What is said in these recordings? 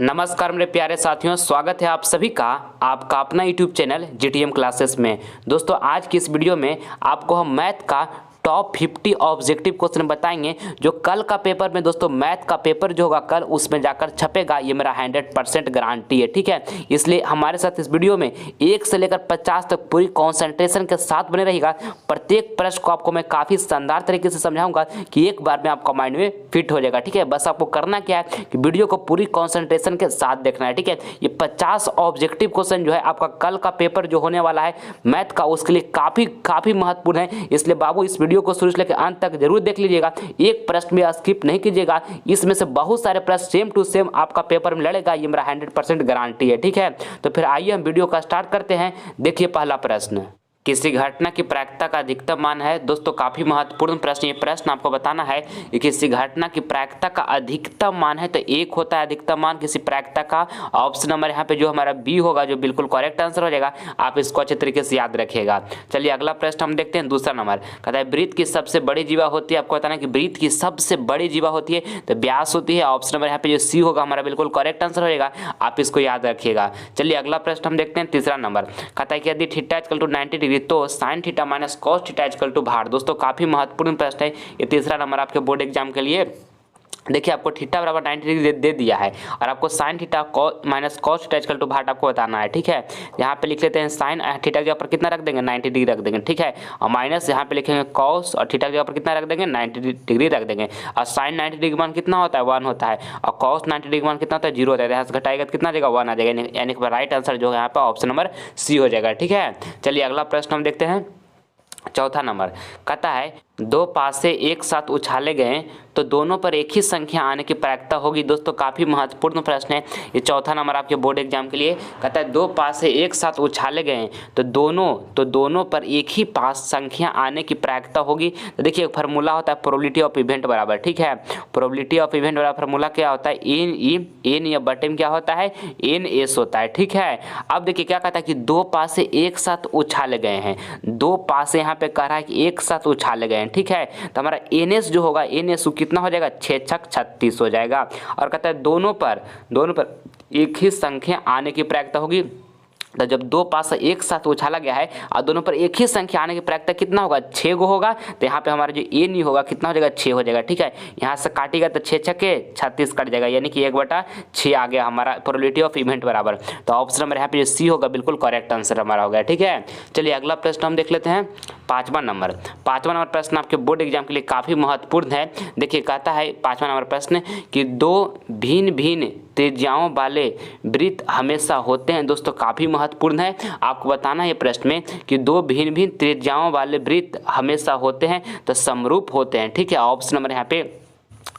नमस्कार मेरे प्यारे साथियों, स्वागत है आप सभी का आपका अपना यूट्यूब चैनल जीटीएम क्लासेस में। दोस्तों आज की इस वीडियो में आपको हम मैथ का टॉप 50 ऑब्जेक्टिव क्वेश्चन बताएंगे जो कल का पेपर में दोस्तों मैथ का पेपर जो होगा कल उसमें जाकर छपेगा। ये मेरा 100% गारंटी है, ठीक है। इसलिए हमारे साथ इस वीडियो में 1 से लेकर 50 तक पूरी कॉन्सेंट्रेशन के साथ बने रहेगा। प्रत्येक प्रश्न को आपको मैं काफ़ी शानदार तरीके से समझाऊंगा कि एक बार में आपका माइंड में फिट हो जाएगा, ठीक है। बस आपको करना क्या है कि वीडियो को पूरी कॉन्सेंट्रेशन के साथ देखना है, ठीक है। ये 50 ऑब्जेक्टिव क्वेश्चन जो है आपका कल का पेपर जो होने वाला है मैथ का, उसके लिए काफ़ी महत्वपूर्ण है। इसलिए बाबू इस वीडियो को शुरू से लेकर अंत तक जरूर देख लीजिएगा, एक प्रश्न भी स्किप नहीं कीजिएगा। इसमें से बहुत सारे प्रश्न सेम टू सेम आपका पेपर में लड़ेगा, ये मेरा 100% गारंटी है, ठीक है। तो फिर आइए हम वीडियो का स्टार्ट करते हैं। देखिए पहला प्रश्न, किसी घटना की प्रायिकता का अधिकतम मान है। दोस्तों काफी महत्वपूर्ण प्रश्न, ये प्रश्न आपको बताना है कि किसी घटना की प्रायिकता का अधिकतम मान है तो 1 होता है अधिकतम मान किसी प्रायिकता का। ऑप्शन नंबर यहाँ पे जो हमारा बी होगा जो बिल्कुल करेक्ट आंसर हो जाएगा। आप इसको अच्छे तरीके से याद रखिएगा। चलिए अगला प्रश्न हम देखते हैं। दूसरा नंबर कहता है वृत्त की सबसे बड़ी जीवा होती है। आपको बताना कि वृत्त की सबसे बड़ी जीवा होती है तो व्यास होती है। ऑप्शन नंबर यहाँ पे जो सी होगा हमारा बिल्कुल करेक्ट आंसर हो जाएगा। आप इसको याद रखिएगा। चलिए अगला प्रश्न हम देखते हैं। तीसरा नंबर कहता है कि यदि थीटा इक्वल टू 90 डिग्री तो sine theta minus cos theta equal to भार। दोस्तों काफी महत्वपूर्ण प्रश्न है ये। तीसरा नंबर आपके बोर्ड एग्जाम के लिए। देखिए आपको थीटा बराबर 90 डिग्री दे दिया है और आपको sine theta minus cos theta equal to भाट आपको बताना है, ठीक है। यहाँ पे लिख लेते हैं साइन थीटा के जगह पर कितना रख देंगे 90 डिग्री रख देंगे, ठीक है। और माइनस यहाँ पे लिखेंगे कॉस और थीटा के जगह पर कितना रख देंगे 90 डिग्री रख देंगे। और साइन 90 डिग्री मान कितना होता है 1 होता है और कॉस 90 डिग्री मान कितना होता है 0 होता है। यहाँ से घटाएगा तो कितना आ जाएगा 1 आ जाएगा, यानी कि राइट आंसर जो है यहाँ पे ऑप्शन नंबर सी हो जाएगा, ठीक है। चलिए अगला प्रश्न हम देखते हैं। चौथा नंबर कहता है दो पासे एक साथ उछाले गए तो दोनों पर एक ही संख्या आने की प्रायिकता होगी। दोस्तों काफी महत्वपूर्ण प्रश्न है ये। चौथा नंबर आपके बोर्ड एग्जाम के लिए कहता है दो पासे एक साथ उछाले गए तो दोनों पर एक ही पास संख्या आने की प्रायिकता होगी। तो देखिए फार्मूला होता है प्रोबेबिलिटी ऑफ इवेंट बराबर, ठीक है। प्रोबेबिलिटी ऑफ इवेंट बराबर फार्मूला क्या होता है एन या बटे में क्या होता है एन एस होता है, ठीक है। अब देखिए क्या कहता है कि दो पासे एक साथ उछाले गए हैं। दो पासे यहाँ पे कह रहा है कि एक साथ उछाले गए हैं, ठीक है। तो हमारा एन एस जो होगा एन एस कितना हो जाएगा 6 छक 36 हो जाएगा। और कहता है दोनों पर एक ही संख्या आने की प्रायिकता होगी। तो जब दो पासा एक साथ उछाला गया है और दोनों पर एक ही संख्या आने की प्रायिकता कितना होगा 6 गो होगा। तो यहाँ पे हमारा जो ए नहीं होगा कितना हो जाएगा 6 हो जाएगा, ठीक है। यहाँ से काटेगा तो 6 छके 36 कट जाएगा, यानी कि 1/6 आ गया हमारा प्रोबेबिलिटी ऑफ इवेंट बराबर। तो ऑप्शन नंबर यहाँ पे जो सी होगा बिल्कुल करेक्ट आंसर हमारा हो गया, ठीक है। चलिए अगला प्रश्न हम देख लेते हैं। पांचवा नंबर प्रश्न आपके बोर्ड एग्जाम के लिए काफी महत्वपूर्ण है। देखिए कहता है पांचवा नंबर प्रश्न कि दो भिन्न भिन्न त्रिज्याओं वाले वृत्त हमेशा होते हैं। दोस्तों काफी महत्वपूर्ण है, आपको बताना है प्रश्न में कि दो भिन्न भिन्न त्रिज्याओं वाले वृत्त हमेशा होते हैं तो समरूप होते हैं, ठीक है। ऑप्शन नंबर यहाँ पे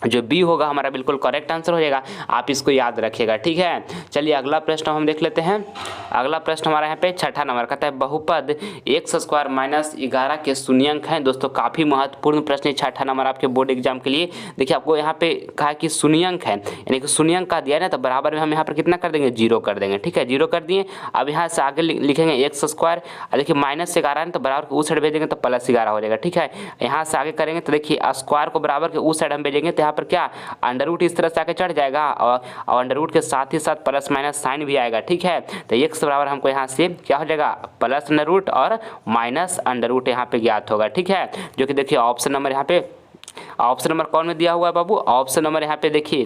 जो बी होगा हमारा बिल्कुल करेक्ट आंसर हो जाएगा। आप इसको याद रखिएगा, ठीक है। चलिए अगला प्रश्न हम देख लेते हैं। अगला प्रश्न हमारा यहाँ पे छठा नंबर कहता है बहुपद x² माइनस 11 के शून्यंक हैं। दोस्तों काफी महत्वपूर्ण प्रश्न है छठा नंबर आपके बोर्ड एग्जाम के लिए। देखिए आपको यहाँ पे कहा कि शून्यंक है, यानी कि शून्यंक का दिया है ना तो बराबर में हम यहाँ पर कितना कर देंगे 0 कर देंगे, ठीक है। 0 कर दिए। अब यहाँ से आगे लिखेंगे x²। देखिए -11 है तो बराबर के उस साइड भेजेंगे तो +11 हो जाएगा, ठीक है। यहाँ से आगे करेंगे तो देखिए स्क्वायर को बराबर के उस साइड हम भेजेंगे तो पर क्या अंडर रूट इस तरह से आके चढ़ जाएगा और अंडर रूट के साथ ही साथ प्लस माइनस साइन भी आएगा, ठीक है। तो x बराबर हमको यहाँ से क्या हो जाएगा प्लस अंडर रूट और माइनस अंडर रूट यहाँ पे ज्ञात होगा, ठीक है। जो कि देखिए ऑप्शन नंबर यहाँ पे ऑप्शन नंबर कौन में दिया हुआ है बाबू, ऑप्शन नंबर यहाँ पे देखिए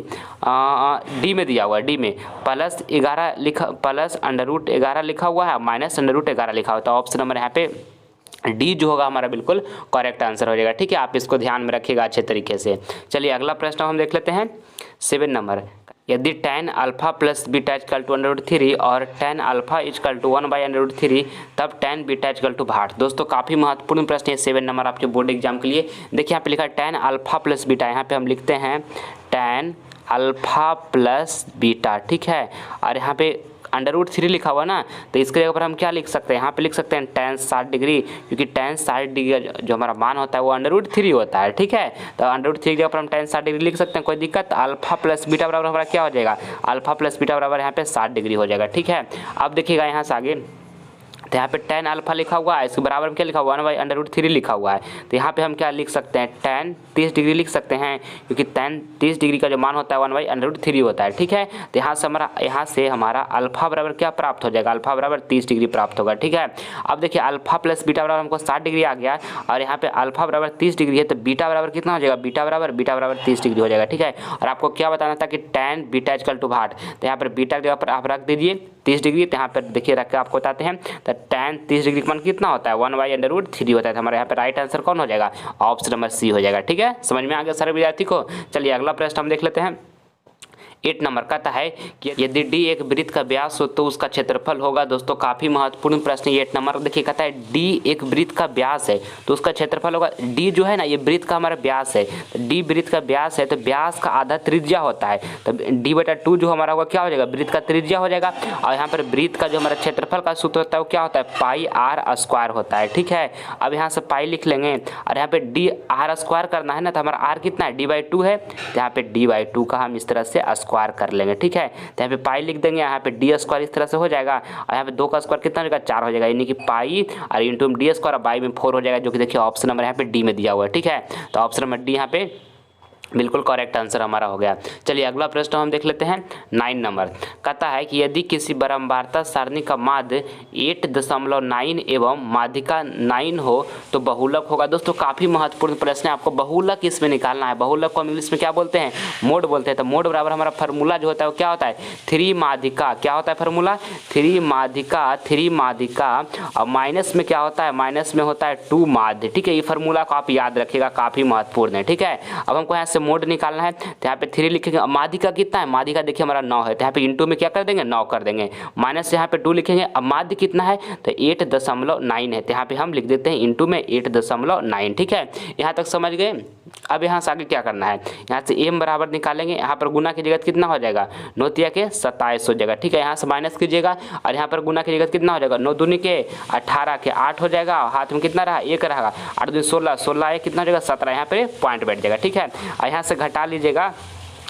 डी में दिया हुआ है। डी में +11 लिखा प्लस अंडर रूट 11 लिखा हुआ है माइनस अंडर रूट 11 लिखा हुआ है। तो ऑप्शन नंबर यहाँ पे डी जो होगा हमारा बिल्कुल करेक्ट आंसर हो जाएगा, ठीक है। आप इसको ध्यान में रखिएगा अच्छे तरीके से। चलिए अगला प्रश्न हम देख लेते हैं। 7 नंबर यदि tan alpha plus beta equal to √3 और tan अल्फा इक्वल टू 1/√3 तब tan बीटा इक्वल टू भाट। दोस्तों काफ़ी महत्वपूर्ण प्रश्न है 7 नंबर आपके बोर्ड एग्जाम के लिए। देखिए यहाँ पे लिखा है tan अल्फा प्लस बीटा, यहाँ पे हम लिखते हैं tan अल्फा प्लस बीटा, ठीक है। और यहाँ पे √3 लिखा हुआ ना तो इसके जगह पर हम क्या लिख सकते हैं यहाँ पे लिख सकते हैं tan 60 डिग्री, क्योंकि tan 60 डिग्री जो हमारा मान होता है वो √3 होता है, ठीक है। तो √3 की जगह पर हम tan 60 डिग्री लिख सकते हैं, कोई दिक्कत। अल्फा प्लस बीटा बराबर हमारा क्या हो जाएगा अल्फा प्लस बीटा बराबर यहाँ पे 60 डिग्री हो जाएगा, ठीक है। अब देखिएगा यहाँ से आगे तो यहाँ पे tan अल्फा लिखा हुआ है, इसके बराबर में क्या लिखा हुआ है, 1/√3 लिखा हुआ है। तो यहाँ पे हम क्या लिख सकते हैं, tan 30 डिग्री लिख सकते हैं, क्योंकि tan 30 डिग्री का जो मान होता है 1/√3 होता है। ठीक है, तो यहाँ से हमारा अल्फा बराबर क्या प्राप्त हो जाएगा, अल्फा बराबर 30 डिग्री प्राप्त होगा। ठीक है, अब देखिए अल्फा प्लस बीटा बराबर हमको 60 डिग्री आ गया, और यहाँ पे अल्फा बराबर 30 डिग्री है, तो बीटा बराबर कितना हो जाएगा, बीटा बराबर 30 डिग्री हो जाएगा। ठीक है, और आपको क्या बताना था कि tan बीटा इक्वल टू भाट, तो यहाँ पर बीटा के जगह पर आप रख दीजिए 30 डिग्री। तो यहाँ पर देखिए रख के आपको बताते हैं, तो tan 30 डिग्री का मान कितना होता है, 1/√3 होता है। तो हमारे यहाँ पे राइट आंसर कौन हो जाएगा, ऑप्शन नंबर सी हो जाएगा। ठीक है, समझ में आ गया सारे विद्यार्थी को। चलिए अगला प्रश्न हम देख लेते हैं। 8 नंबर कहता है कि यदि d एक वृत्त का व्यास हो तो उसका क्षेत्रफल होगा। दोस्तों काफी महत्वपूर्ण प्रश्न ये 8 नंबर। देखिए कहता है d एक वृत्त का व्यास है तो उसका क्षेत्रफल होगा। d जो है ना ये वृत्त का हमारा व्यास है, तो d वृत्त का व्यास है तो व्यास का आधा त्रिज्या होता है, तो d/2 जो हमारा होगा क्या हो जाएगा, वृत्त का त्रिज्या हो जाएगा। और यहाँ पर वृत्त का जो हमारा क्षेत्रफल का सूत्र होता है वो क्या होता है, πr² होता है। ठीक है, अब यहाँ से पाई लिख लेंगे, और यहाँ पे dr² करना है ना, तो हमारा r कितना है, d/2 है, तो यहाँ पे d/2 का हम इस तरह से स्क्वायर कर लेंगे। ठीक है, तो यहाँ पे पाई लिख देंगे, यहाँ पे d² इस तरह से हो जाएगा, और यहाँ पे 2 का स्क्वायर कितना हो जाएगा, 4 हो जाएगा, यानी कि पाई और इंटू d² और बाई में 4 हो जाएगा, जो कि देखिए ऑप्शन नंबर यहाँ पे डी में दिया हुआ है। ठीक है, तो ऑप्शन नंबर डी यहाँ पे बिल्कुल करेक्ट आंसर हमारा हो गया। चलिए अगला प्रश्न हम देख लेते हैं। 9 नंबर कहता है कि यदि किसी बारंबारता सारणी का माध्य 8.9 एवं माध्यिका 9 हो तो बहुलक होगा। दोस्तों काफ़ी महत्वपूर्ण प्रश्न है, आपको बहुलक इसमें निकालना है। बहुलक को हम इंग्लिश में क्या बोलते हैं, मोड बोलते हैं। तो मोड बराबर हमारा फार्मूला जो होता है वो क्या होता है, 3 माध्यिका, क्या होता है फार्मूला, 3 माध्यिका और माइनस में क्या होता है, माइनस में होता है 2 माध्य। ठीक है, ये फार्मूला को आप याद रखिएगा, काफ़ी महत्वपूर्ण है। ठीक है, अब हमको यहाँ से मोड निकालना है, तो यहाँ पे 3 लिखेंगे। माध्यिका कितना है, माध्यिका देखिए हमारा 9 है, तो यहाँ पे इंटू में क्या कर देंगे, 9 कर देंगे, माइनस यहाँ पे 2 लिखेंगे। अब माध्य कितना है, तो 8.9 है, तो यहाँ पे हम लिख देते हैं इंटू में 8.9। ठीक है, यहाँ तक समझ गए। अब यहाँ से आगे क्या करना है, यहाँ से m बराबर निकालेंगे, यहाँ पर गुना की जगह कितना हो जाएगा, 9 तिया के 27 हो जाएगा। ठीक है, यहाँ से माइनस कीजिएगा, और यहाँ पर गुना की जगह कितना हो जाएगा, 9 दूनी के 18 के 8 हो जाएगा, हाथ में कितना रहा, 1 रहेगा, 8 दूनी 16, 16 1 कितना हो जाएगा, 17, यहाँ पे पॉइंट बैठ जाएगा। ठीक है, और यहाँ से घटा लीजिएगा,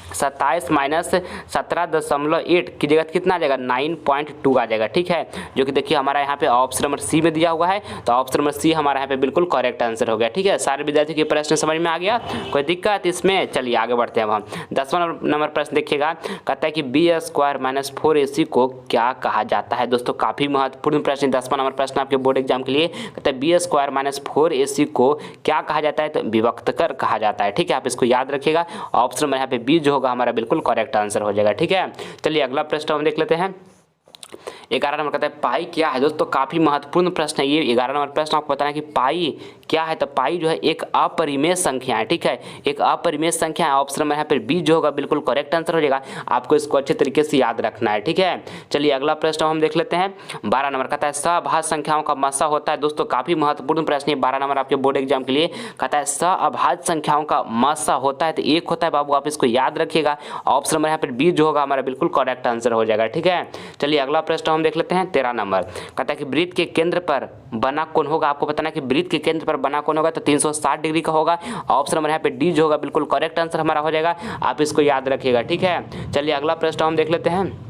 27 माइनस 17.8 की जगह कितना आ जाएगा, 9.2 आ जाएगा। ठीक है, जो कि देखिए हमारा यहाँ पे ऑप्शन नंबर सी में दिया हुआ है, तो ऑप्शन नंबर सी हमारा यहाँ पे बिल्कुल करेक्ट आंसर हो गया। ठीक है, सारे विद्यार्थियों के प्रश्न समझ में आ गया, कोई दिक्कत इसमें। चलिए आगे बढ़ते हैं। अब हम 10वां नंबर प्रश्न देखिएगा, कहता है कि b² - 4ac को क्या कहा जाता है। दोस्तों काफ़ी महत्वपूर्ण प्रश्न, 10वां नंबर प्रश्न आपके बोर्ड एग्जाम के लिए। कहता है b² - 4ac को क्या कहा जाता है, तो विभक्तकर कहा जाता है। ठीक है, आप इसको याद रखिएगा, ऑप्शन नंबर यहाँ पे बी जो होगा हमारा बिल्कुल करेक्ट आंसर हो जाएगा। ठीक है, चलिए अगला प्रश्न हम देख लेते हैं। 11 नंबर कहता है पाई क्या है। दोस्तों काफ़ी महत्वपूर्ण प्रश्न है ये 11 नंबर प्रश्न। आपको बताना है कि पाई क्या है, तो पाई जो है एक अपरिमेय संख्या है। ठीक है, एक अपरिमेय संख्या है, ऑप्शन नंबर यहाँ पर बी जो होगा बिल्कुल करेक्ट आंसर हो जाएगा। आपको इसको अच्छे तरीके से याद रखना है। ठीक है, चलिए अगला प्रश्न हम देख लेते हैं। 12 नंबर कहता है सअभाज्य संख्याओं का मसा होता है। दोस्तों काफ़ी महत्वपूर्ण प्रश्न है 12 नंबर आपके बोर्ड एग्जाम के लिए। कहता है सअभाज्य संख्याओं का मसा होता है, तो एक होता है बाबू, आप इसको याद रखिएगा। ऑप्शन नंबर यहाँ पर बी जो होगा हमारा बिल्कुल करेक्ट आंसर हो जाएगा। ठीक है, चलिए अगला प्रश्न हम देख लेते हैं। 13 नंबर कहता है कि वृत्त के केंद्र पर बना कोण होगा। आपको बताना है कि वृत्त के केंद्र पर बना कोण होगा, तो 360 डिग्री का होगा। ऑप्शन नंबर यहाँ पे डी जो होगा बिल्कुल करेक्ट आंसर हमारा हो जाएगा, आप इसको याद रखिएगा। ठीक है, चलिए अगला प्रश्न हम देख लेते हैं।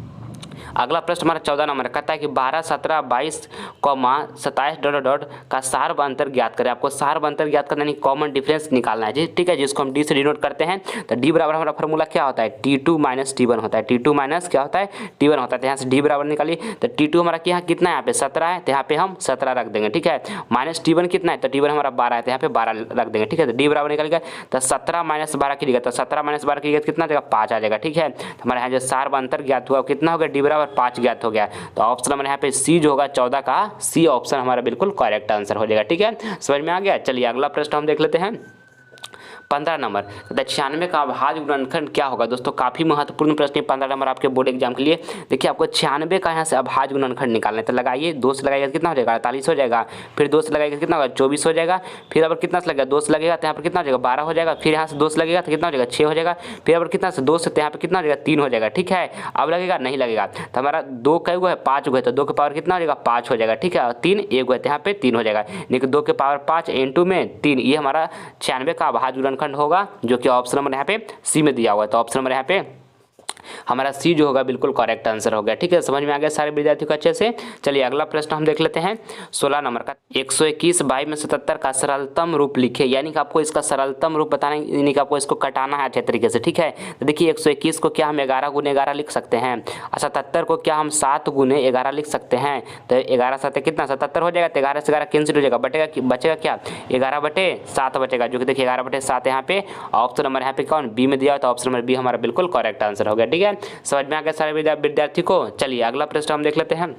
अगला प्रश्न हमारा 14 नंबर कहता है कि 12, 17, 22, 27 ... का सार्व अंतर ज्ञात करें। आपको सार्व अंतर ज्ञात करना यानी कॉमन डिफरेंस निकालना है जी। ठीक है, जिसको हम डी से डिनोट करते हैं, तो डी बराबर हमारा फॉर्मूला क्या होता है, T2 - T1 होता है। T2 माइनस क्या होता है, T1 होता है। तो यहाँ से डी बराबर निकालिए, तो T2 हमारा यहाँ कितना है, यहाँ पे 17 है, तो यहाँ पे हम 17 रख देंगे। ठीक है, माइनस T1 कितना है, तो T1 हमारा 12 है, तो यहाँ पे 12 रख देंगे। ठीक है, तो डी बराबर निकल गया, तो 17 - 12 की जगह, तो 17 - 12 की जगह कितना आ जाएगा, 5 आ जाएगा। ठीक है, तो हमारे यहाँ जो सार्व अंतर ज्ञात हुआ कितना हो गया, डी बराबर 5 ज्ञात हो गया। तो ऑप्शन नंबर यहाँ पे सी जो होगा 14 का सी ऑप्शन हमारा बिल्कुल करेक्ट आंसर हो जाएगा। ठीक है, समझ में आ गया। चलिए अगला प्रश्न हम देख लेते हैं। 15 नंबर 96 का अभाज्य गुणनखंड क्या होगा। दोस्तों काफ़ी महत्वपूर्ण प्रश्न है 15 नंबर आपके बोर्ड एग्जाम के लिए। देखिए आपको 96 का यहाँ से अभाज्य गुणनखंड निकालना है, तो लगाइए, 2 से लगाएगा कितना हो जाएगा, 48 हो जाएगा। फिर 2 से लगाएगा कितना होगा, 24 हो जाएगा। फिर अब कितना से लगेगा, 2 से लगेगा, तो यहाँ पर कितना हो जाएगा, 12 हो जाएगा। फिर यहाँ से 2 से लगेगा तो कितना हो जाएगा, 6 हो जाएगा। फिर अब कितना से 2 से, तो यहाँ पर कितना हो जाएगा, 3 हो जाएगा। ठीक है, अब लगेगा नहीं लगेगा, तो हमारा 2 का है 5 है, तो 2 के पावर कितना हो जाएगा, 5 हो जाएगा। ठीक है, और 3 1 है, तो यहाँ पे 3 हो जाएगा, यानी कि 2 के पावर 5 इंटू में 3, ये हमारा 96 का अभाज्य गुणनखंड होगा, जो कि ऑप्शन नंबर यहाँ पे सी में दिया हुआ है। तो ऑप्शन नंबर यहाँ पे हमारा सी जो होगा बिल्कुल करेक्ट आंसर हो गया। ठीक है, समझ में आ गया सारे विद्यार्थियों को अच्छे से। चलिए अगला प्रश्न हम देख लेते हैं 16 नंबर का। 121 बाई में 77 का सरलतम रूप लिखे, यानी कि आपको इसका सरलतम रूप बताना, यानी कि आपको इसको कटाना है अच्छे तरीके से। ठीक है, तो देखिए 121 को क्या हम 11 गुने 11 लिख सकते हैं, 77 को क्या हम 7 गुने 11 लिख सकते हैं। तो 11 7 कितना 77 हो जाएगा, तो 11 से 11 कैंसिल हो जाएगा, बचेगा क्या 11/7 बचेगा, जो कि देखिए 11/7 यहाँ पे ऑप्शन नंबर यहाँ पे कौन बी में दिया हो, तो ऑप्शन नंबर बी हमारा बिल्कुल करेक्ट आंसर हो गया। ठीक है, समझ में आ गया सारे विद्यार्थी को। चलिए अगला प्रश्न हम देख लेते हैं।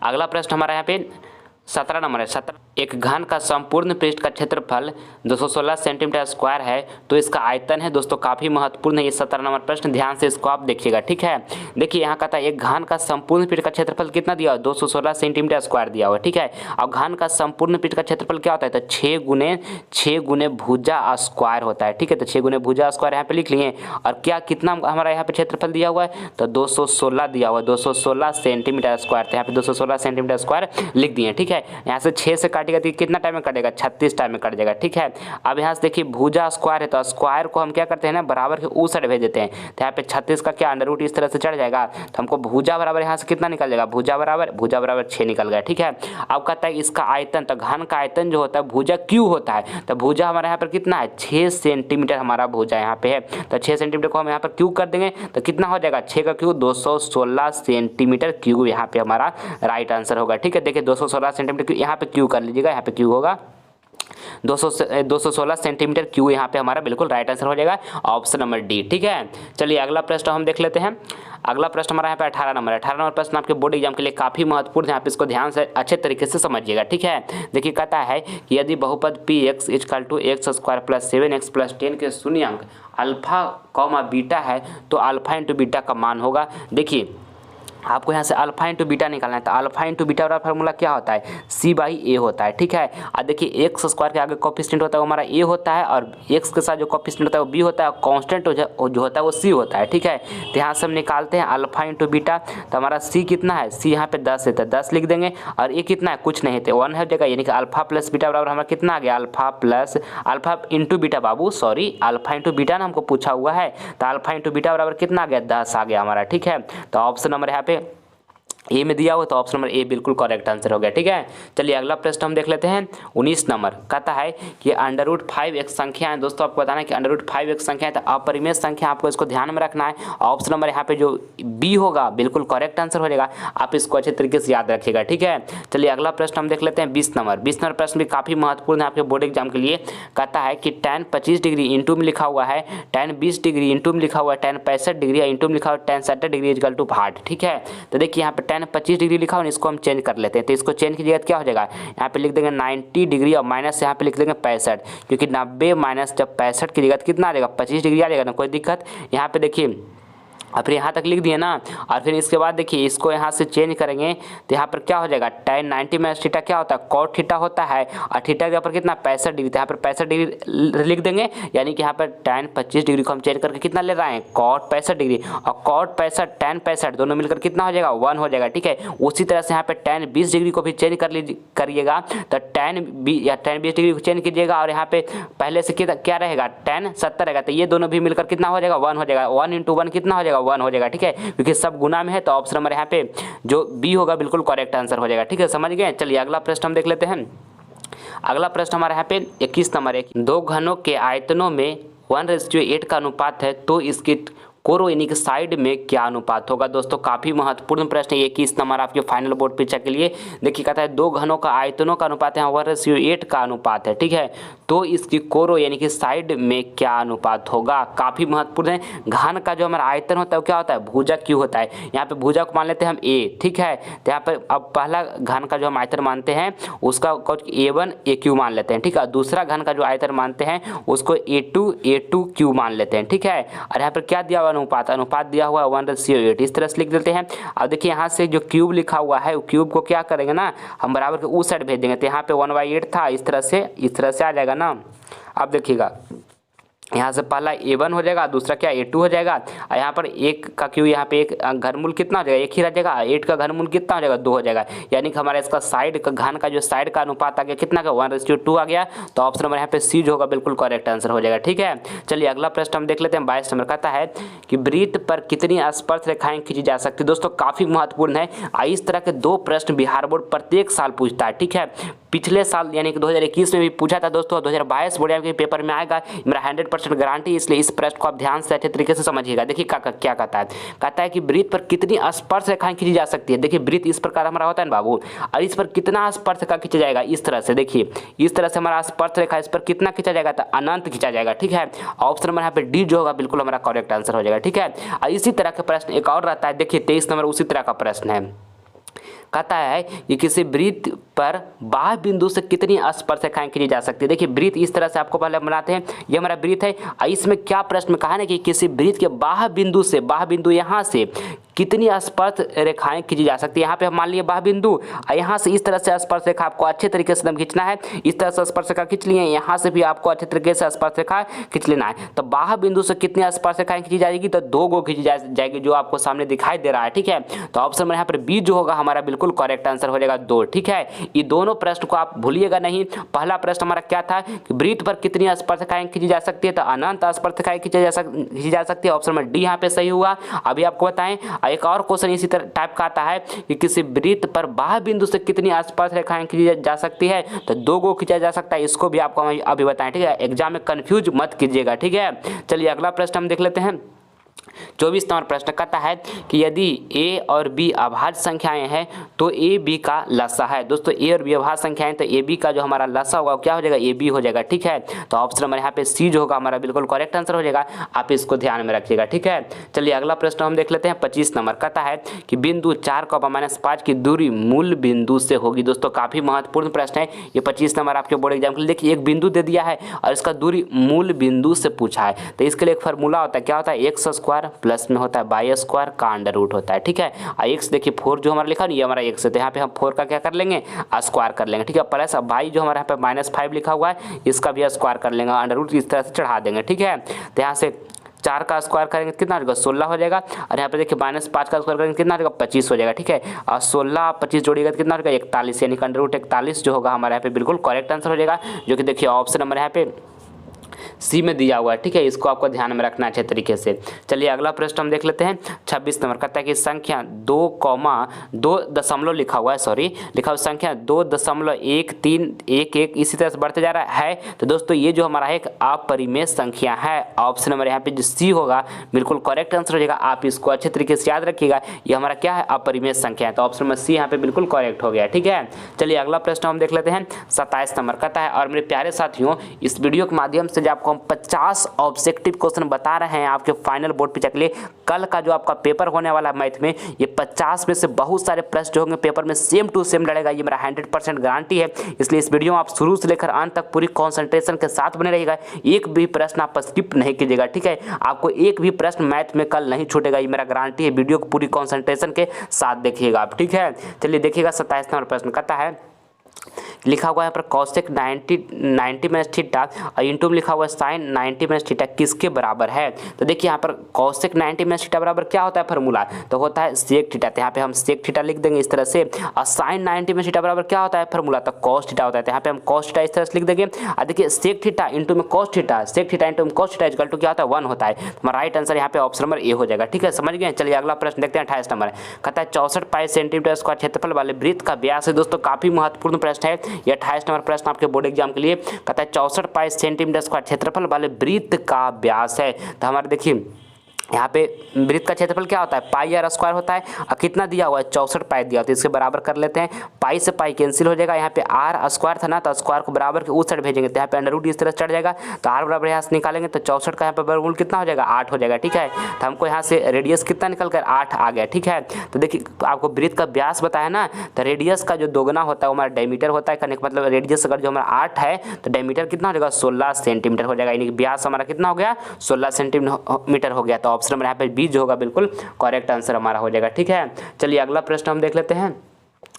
अगला प्रश्न हमारा यहाँ पे 17 नंबर है। 17 एक घन का संपूर्ण पृष्ठ का क्षेत्रफल 216 सेंटीमीटर स्क्वायर है, तो इसका आयतन है दोस्तों काफ़ी महत्वपूर्ण है ये 17 नंबर प्रश्न, ध्यान से इसको आप देखिएगा। ठीक है, देखिए यहाँ कहता है एक घन का संपूर्ण पृष्ठ का क्षेत्रफल कितना दिया हुआ, 216 सेंटीमीटर स्क्वायर दिया हुआ। ठीक है, और घन का संपूर्ण पृष्ठ का क्षेत्रफल क्या होता है, तो 6 गुने भुजा स्क्वायर होता है। ठीक है, तो 6 गुने भुजा स्क्वायर यहाँ पे लिख लिए। और क्या कितना हमारा यहाँ पे क्षेत्रफल दिया हुआ है, तो 216 दिया हुआ है, 216 सेंटीमीटर स्क्वायर, तो यहाँ पे 216 सेंटीमीटर स्क्वायर लिख दिए। ठीक है, यहाँ से 6 से काटेगा तो कितना टाइम में कटेगा, 36 टाइम में कट जाएगा। ठीक है, अब यहाँ से देखिए भुजा स्क्वायर है, तो स्क्वायर को हम क्या करते हैं ना बराबर के उस साइड भेज देते हैं, तो यहाँ पे 36 का क्या अंडर रूट इस तरह से चढ़ जाएगा, तो हमको भुजा बराबर यहाँ से कितना निकल जाएगा, भुजा बराबर 6 निकल गया। ठीक है, अब कहता है इसका आयतन, तो घन का आयतन जो होता है भुजा क्यू होता है, तो भुजा हमारे यहाँ पर कितना है 6 सेंटीमीटर हमारा भुजा यहाँ पे है, तो 6 सेंटीमीटर को हम यहाँ पर क्यू कर देंगे, तो कितना हो जाएगा 6 का क्यू 216 सेंटीमीटर क्यूब यहाँ पे हमारा राइट आंसर होगा। ठीक है, देखिए 216 सेंटीमीटर यहाँ पे क्यू कर लीजिएगा, यहाँ पे क्यू होगा 216 सेंटीमीटर क्यू यहाँ पे हमारा बिल्कुल राइट आंसर हो जाएगा, ऑप्शन नंबर डी। ठीक है, चलिए अगला प्रश्न हम देख लेते हैं। अगला प्रश्न हमारा यहाँ पे 18 नंबर है। 18 नंबर प्रश्न आपके बोर्ड एग्जाम के लिए काफ़ी महत्वपूर्ण है, यहाँ पे इसको ध्यान से अच्छे तरीके से समझिएगा। ठीक है, देखिए कहता है कि यदि बहुपद P x equal to x square plus 7x plus 10 के शून्यंक अल्फा कॉमा बीटा है, तो अल्फा इंटू बीटा का मान होगा। देखिए आपको यहाँ से अल्फा इंटू बीटा निकालना है, तो अल्फा इंटू बीटा वाला फार्मूला क्या होता है, C/A होता है। ठीक है, और देखिए एक्स स्क्वायर के आगे कोफिशिएंट होता है वो हमारा A होता है, और एक्स के साथ जो कोफिशिएंट होता है वो B होता है, और कांस्टेंट जो होता है वो C होता है। ठीक है, तो यहाँ से हम निकालते हैं अल्फा इंटू बीटा, तो हमारा C कितना है, C यहाँ पे 10 है, तो 10 लिख देंगे, और ये कितना है कुछ नहीं तो 1 हो जाएगा, यानी कि अल्फा प्लस बीटा बराबर हमारा कितना आ गया, अल्फा इंटू बीटा बाबू सॉरी अल्फा इंटू बीटा ना हमको पूछा हुआ है, तो अल्फा इंटू बीटा बराबर कितना आ गया 10 आ गया हमारा। ठीक है, तो ऑप्शन नंबर यहाँ पे ए में दिया हुआ, तो ऑप्शन नंबर ए बिल्कुल करेक्ट आंसर हो गया। ठीक है, चलिए अगला प्रश्न हम देख लेते हैं 19 नंबर। कहता है कि √5 एक संख्या है, दोस्तों आपको बताना है कि √5 एक संख्या है, तो अपरिमेय संख्या आपको इसको ध्यान में रखना है। ऑप्शन नंबर यहाँ पे जो बी होगा बिल्कुल करेक्ट आंसर हो जाएगा, आप इसको अच्छे तरीके से याद रखिएगा। ठीक है, चलिए अगला प्रश्न हम देख लेते हैं 20 नंबर। 20 नंबर प्रश्न भी काफ़ी महत्वपूर्ण है आपके बोर्ड एग्जाम के लिए। कहता है कि tan 25 डिग्री इंटू में लिखा हुआ है, tan 20 डिग्री इंटू में लिखा हुआ है, tan 65 डिग्री इंटू में लिखा हुआ है, tan 70 डिग्री इक्वल टू 8। ठीक है, तो देखिए यहाँ पे tan 25 डिग्री लिखा हुआ है, इसको हम चेंज कर लेते हैं, तो इसको चेंज कीजिएगा क्या हो जाएगा, यहाँ पे लिख देंगे 90 डिग्री और माइनस यहाँ पे लिख देंगे 65, क्योंकि 90 माइनस जब 65 की जगह कितना आ जाएगा 25 डिग्री आ जाएगा ना, कोई दिक्कत। यहाँ पे देखिए और फिर यहाँ तक लिख दिए ना, और फिर इसके बाद देखिए इसको यहाँ से चेंज करेंगे, तो यहाँ पर क्या हो जाएगा tan 90 माइनस थीटा क्या होता है cot थीटा होता है, और थीटा के ऊपर कितना 65 डिग्री, तो यहाँ पर 65 डिग्री लिख देंगे, यानी कि यहाँ पर tan 25 डिग्री को हम चेंज करके कितना ले रहे हैं cot 65 डिग्री, और cot 65 tan 65 दोनों मिलकर कितना हो जाएगा 1 हो जाएगा। ठीक है, उसी तरह से यहाँ पर tan 20 डिग्री को भी चेंज करिएगा, तो tan 20 डिग्री को चेंज कीजिएगा, और यहाँ पे पहले से क्या रहेगा tan 70 रहेगा, तो ये दोनों भी मिलकर कितना हो जाएगा 1 हो जाएगा, 1 × 1 कितना हो जाएगा 1 हो जाएगा। ठीक है, क्योंकि सब गुना में है, तो ऑप्शन नंबर यहाँ पे जो बी होगा बिल्कुल करेक्ट आंसर हो जाएगा। ठीक है, समझ गए। चलिए अगला प्रश्न हम देख लेते हैं। अगला प्रश्न हमारा यहाँ पे 21 नंबर है। दो घनों के आयतनों में 1:8 का अनुपात है, तो इसकी कोरो यानी कि साइड में क्या अनुपात होगा। दोस्तों काफ़ी महत्वपूर्ण प्रश्न है, 21 नंबर आपके फाइनल बोर्ड परीक्षा के लिए। देखिए कहता है दो घनों का आयतनों का अनुपात है, 1:8 का अनुपात है। ठीक है, तो इसकी कोरो यानी कि साइड में क्या अनुपात होगा, काफ़ी महत्वपूर्ण है। घन का जो हमारा आयतन होता है वो क्या होता है, भुजा क्यों होता है। यहाँ पे भुजा को मान लेते हैं हम ए। ठीक है, तो यहाँ पर अब पहला घन का जो हम आयतन मानते हैं उसका A1 AQ मान लेते हैं। ठीक है, दूसरा घन का जो आयतन मानते हैं उसको A2 Q मान लेते हैं। ठीक है, और यहाँ पर क्या दिया हुआ अनुपात दिया हुआ है 1:8, इस तरह से लिख देते हैं। अब देखिए यहाँ से जो क्यूब लिखा हुआ है, क्यूब को क्या करेंगे ना, हम बराबर के उस साइड भेज देंगे, तो यहाँ पे 1/8 था, इस तरह से आ जाएगा ना। अब देखिएगा यहाँ से पहला A1 हो जाएगा, दूसरा क्या A2 हो जाएगा, और यहाँ पर 1 का क्यू, यहाँ पे एक घनमूल कितना हो जाएगा, 1 ही रह जाएगा। 8 का घनमूल कितना हो जाएगा, 2 हो जाएगा। यानी कि हमारा इसका साइड का घन का जो साइड का अनुपात आ गया कितना का 1:2 आ गया। तो ऑप्शन नंबर यहाँ पे सी जो होगा बिल्कुल करेक्ट आंसर हो जाएगा। ठीक है, चलिए अगला प्रश्न हम देख लेते हैं। 22 नंबर कहता है कि वृत्त पर कितनी स्पर्श रेखाएं खींची जा सकती है। दोस्तों काफी महत्वपूर्ण है, इस तरह के 2 प्रश्न बिहार बोर्ड प्रत्येक साल पूछता है। ठीक है, पिछले साल यानी कि 2021 में भी पूछा था दोस्तों, 2022 बोर्ड के पेपर में आएगा, मेरा 100% गारंटी। इसलिए इस प्रश्न को आप ध्यान से अच्छे तरीके से समझिएगा। देखिए क्या कहता है कि वृत्त पर कितनी स्पर्श रेखाएं खींची जा सकती है। देखिए वृत्त इस प्रकार हमारा होता है ना बाबू, और इस पर कितना स्पर्श रेखा खींचा जाएगा, इस तरह से। देखिए इस तरह से हमारा स्पर्श रेखा इस पर कितना खींचा जाएगा, तो अनंत खींचा जाएगा। ठीक है, ऑप्शन नंबर यहाँ पे डी जो होगा बिल्कुल हमारा करेक्ट आंसर हो जाएगा। ठीक है, और इसी तरह का प्रश्न एक और रहता है। देखिए 23 नंबर उसी तरह का प्रश्न है। कहता है कि किसी वृत्त पर बाह्य बिंदु से कितनी स्पर्श रेखाएं खींची जा सकती है। देखिए वृत्त इस तरह से आपको पहले बनाते हैं, ये हमारा वृत्त है। इसमें क्या प्रश्न में कहा है कि किसी वृत्त के बाह्य बिंदु से, बाह्य बिंदु यहाँ से कितनी स्पर्श रेखाएं खींची जा सकती है। यहाँ पे हम मान लिए बाह्य बिंदु, और यहाँ से इस तरह से स्पर्श रेखा आपको अच्छे तरीके से खींचना है। इस तरह से स्पर्श रेखा खींच लिए, यहाँ से भी आपको अच्छे तरीके से स्पर्श रेखा खींच लेना है। तो बाह्य बिंदु से कितनी स्पर्श रेखाएं खींची जाएगी, तो 2 गो खींची जाएगी, जो आपको सामने दिखाई दे रहा है। ठीक है, तो ऑप्शन नंबर यहाँ पर बी जो होगा हमारा बिल्कुल करेक्ट आंसर हो जाएगा 2। ठीक है, ये दोनों प्रश्न को आप भूलिएगा नहीं। पहला प्रश्न हमारा क्या था कि वृत्त पर कितनी स्पर्श रेखाएं खींची जा सकती है, तो अनंत स्पर्श रेखाएं खींची जा सकती है। ऑप्शन नंबर डी यहाँ पे सही हुआ। अभी आपको बताएं एक और क्वेश्चन इसी तरह टाइप का आता है कि किसी वृत्त पर बाह्य बिंदु से कितनी स्पर्श रेखाएं खींची जा सकती है, तो 2 गो खींचा जा सकता है। इसको भी आपको अभी बताएं। ठीक है, एग्जाम में कंफ्यूज मत कीजिएगा। ठीक है, चलिए अगला प्रश्न हम देख लेते हैं। 24 नंबर प्रश्न कहता है कि यदि ए और बी अभाज्य संख्याएं हैं तो ए बी का लसा है। दोस्तों ए और बी अभाज्य संख्याएं, तो ए बी का जो हमारा लसा होगा क्या हो जाएगा, ए बी हो जाएगा। ठीक है, तो ऑप्शन नंबर यहाँ पे सी जो होगा हमारा बिल्कुल करेक्ट आंसर हो जाएगा। आप इसको ध्यान में रखिएगा। ठीक है, चलिए अगला प्रश्न हम देख लेते हैं। 25 नंबर कहता है कि बिंदु 4, की दूरी मूल बिंदु से होगी। दोस्तों काफी महत्वपूर्ण प्रश्न है ये। 25 नंबर आपके बोर्ड एग्जाम के लिए। देखिए एक बिंदु दे दिया है और इसका दूरी मूल बिंदु से पूछा है, तो इसके लिए एक फार्मूला होता है। क्या होता है, एक्स स्क्वायर प्लस में होता है बाई स्क्वायर का अंडर रूट होता है। ठीक है, एक्स देखिए 4 जो हमारा लिखा नहीं, ये हमारा एक्स है, तो यहाँ पे हम 4 का क्या कर लेंगे, स्क्वायर कर लेंगे। ठीक है, प्लस बाई जो हमारे यहाँ पे -5 लिखा हुआ है, इसका भी स्क्वायर कर लेंगे, अंडर रूट इस तरह से चढ़ा देंगे। ठीक है, तो यहाँ से 4 का स्क्वायर करेंगे कितना हो जाएगा, 16 हो जाएगा। और यहाँ पे देखिए -5 का स्क्वायर करेंगे कितना हो जाएगा, 25 हो जाएगा। ठीक है, और 16 25 जोड़िएगा तो कितना हो जाएगा, 41, यानी अंडर रूट 41 जो होगा हमारे यहाँ पे बिल्कुल करेक्ट आंसर हो जाएगा, जो कि देखिए ऑप्शन नंबर यहाँ पे सी में दिया हुआ है। ठीक है, इसको आपको ध्यान में रखना अच्छे तरीके से। चलिए अगला प्रश्न हम देख लेते हैं। 26 नंबर कहता है कि संख्या 2 दशमलव लिखा हुआ है, लिखा हुआ संख्या 2.1311 इसी तरह से बढ़ते जा रहा है। तो दोस्तों ये जो हमारा एक अपरिमेय संख्या है, ऑप्शन नंबर यहाँ पे जो सी होगा बिल्कुल करेक्ट आंसर हो जाएगा। आप इसको अच्छे तरीके से याद रखिएगा, ये हमारा क्या है, अपरिमेय संख्या है। तो ऑप्शन नंबर सी यहाँ पे बिल्कुल करेक्ट हो गया। ठीक है, चलिए अगला प्रश्न हम देख लेते हैं। 27 नंबर कहता है, और मेरे प्यारे साथियों इस वीडियो के माध्यम से जो आपको हम 50 ऑब्जेक्टिव क्वेश्चन बता रहे हैं आपके फाइनल बोर्ड पे चलिए, कल का जो आपका पेपर होने वाला है मैथ में, ये 50 में से बहुत सारे प्रश्न जो होंगे पेपर में सेम टू सेम लड़ेगा, ये मेरा 100% गारंटी है। इसलिए इस वीडियो में आप शुरू से लेकर अंत तक पूरी कंसंट्रेशन के साथ बने रहिएगा, एक भी प्रश्न आप स्किप नहीं कीजिएगा। ठीक है, आपको एक भी प्रश्न मैथ में कल नहीं छूटेगा, ये मेरा गारंटी है। वीडियो को पूरी कंसंट्रेशन के साथ देखिएगा आप। ठीक है, चलिए देखिएगा 27 नंबर प्रश्न कहता है, लिखा हुआ है पर कॉसेक 90 माइनस थीटा और इंटू में लिखा हुआ है साइन 90 माइनस थीटा किसके बराबर है। तो देखिए यहाँ पर कॉसेक 90 माइनस थीटा बराबर क्या होता है फार्मूला, तो होता है सेक थीटा। तो यहाँ पे हम सेक थीटा लिख देंगे इस तरह से। और साइन 90 माइनस थीटा बराबर क्या होता है फार्मूला, तो कॉस थीटा होता है। तो यहाँ पे हम कॉस थीटा इस तरह से लिख देंगे। और देखिए सेक थीटा इंटू में cos theta, sec theta into में कॉस थीटा इक्वल टू क्या होता है 1 होता है। हमारा राइट आंसर यहाँ पे ऑप्शन नंबर ए हो जाएगा। ठीक है, समझ गए। चलिए अगला प्रश्न देखते हैं 28 नंबर कहता है 64 पाई सेंटीमीटर स्क्वायर क्षेत्रफल वाले वृत्त का व्यास है। दोस्तों काफी महत्वपूर्ण प्रश्न है ये। 28 नंबर प्रश्न आपके बोर्ड एग्जाम के लिए कहता है 64 पाई सेंटीमीटर स्क्वायर क्षेत्रफल वाले वृत्त का व्यास है। तो हमारे देखिए यहाँ पे वृत्त का क्षेत्रफल क्या होता है, पाई आर स्क्वायर होता है। और कितना दिया हुआ है, 64 पाई दिया, तो इसके बराबर कर लेते हैं। पाई से पाई कैंसिल हो जाएगा, यहाँ पे आर स्क्वायर था ना, तो स्क्वायर को बराबर के उस साइड भेजेंगे, तो यहाँ पे अंडर रूट इस तरह चढ़ जाएगा। तो आर बराबर यहाँ से निकालेंगे तो 64 का यहाँ पे वर्गमूल कितना हो जाएगा, 8 हो जाएगा। ठीक है, तो हमको यहाँ से रेडियस कितना निकल कर 8 आ गया। ठीक है, तो देखिए आपको वृत्त का व्यास बताया ना, तो रेडियस का जो दोगुना होता है वो हमारा डायमीटर होता है। कहने का मतलब रेडियस अगर जो हमारा 8 है तो डायमीटर कितना हो जाएगा, 16 सेंटीमीटर हो जाएगा। यानी कि व्यास हमारा कितना हो गया, 16 सेंटीमीटर हो गया। तो ऑप्शन नंबर यहाँ पे बी होगा बिल्कुल करेक्ट आंसर हमारा हो जाएगा। ठीक है, चलिए अगला प्रश्न हम देख लेते हैं।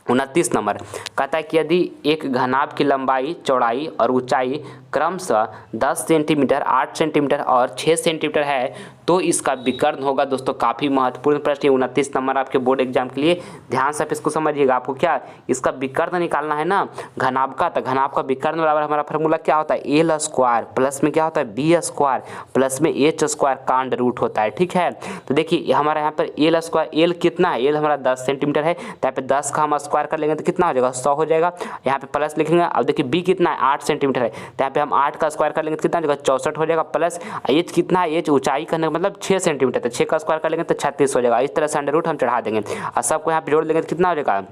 29 नंबर कहता है कि यदि एक घनाभ की लंबाई, चौड़ाई और ऊंचाई क्रमशः 10 सेंटीमीटर, 8 सेंटीमीटर और 6 सेंटीमीटर है तो इसका विकर्ण होगा। दोस्तों काफ़ी महत्वपूर्ण प्रश्न है, 29 नंबर आपके बोर्ड एग्जाम के लिए। ध्यान से आप इसको समझिएगा। आपको क्या इसका विकर्ण निकालना है ना घनाभ का, तो घनाभ का विकर्ण बराबर हमारा फार्मूला क्या होता है, एल स्क्वायर प्लस में क्या होता है बी स्क्वायर प्लस में एच स्क्वायर का अंडर रूट होता है। ठीक है, तो देखिए हमारा यहाँ पर एल स्क्वायर, एल कितना है, एल हमारा 10 सेंटीमीटर है, तो यहाँ पे 10 का हम स्क्वायर कर लेंगे तो कितना हो जाएगा 100 हो जाएगा। यहाँ पे प्लस लिखेंगे। अब देखिए बी कितना है 8 सेंटीमीटर है, तो यहाँ पे हम 8 का स्क्वायर कर लेंगे तो कितना हो जाएगा 64 हो जाएगा। प्लस एच कितना है, एच ऊंचाई करने का मतलब 6 सेंटीमीटर, तो 6 का स्क्वायर कर लेंगे तो 36 हो जाएगा। इस तरह से अंडर रूट हम चढ़ा देंगे और सबको यहाँ पे जोड़ देंगे तो कितना हो जाएगा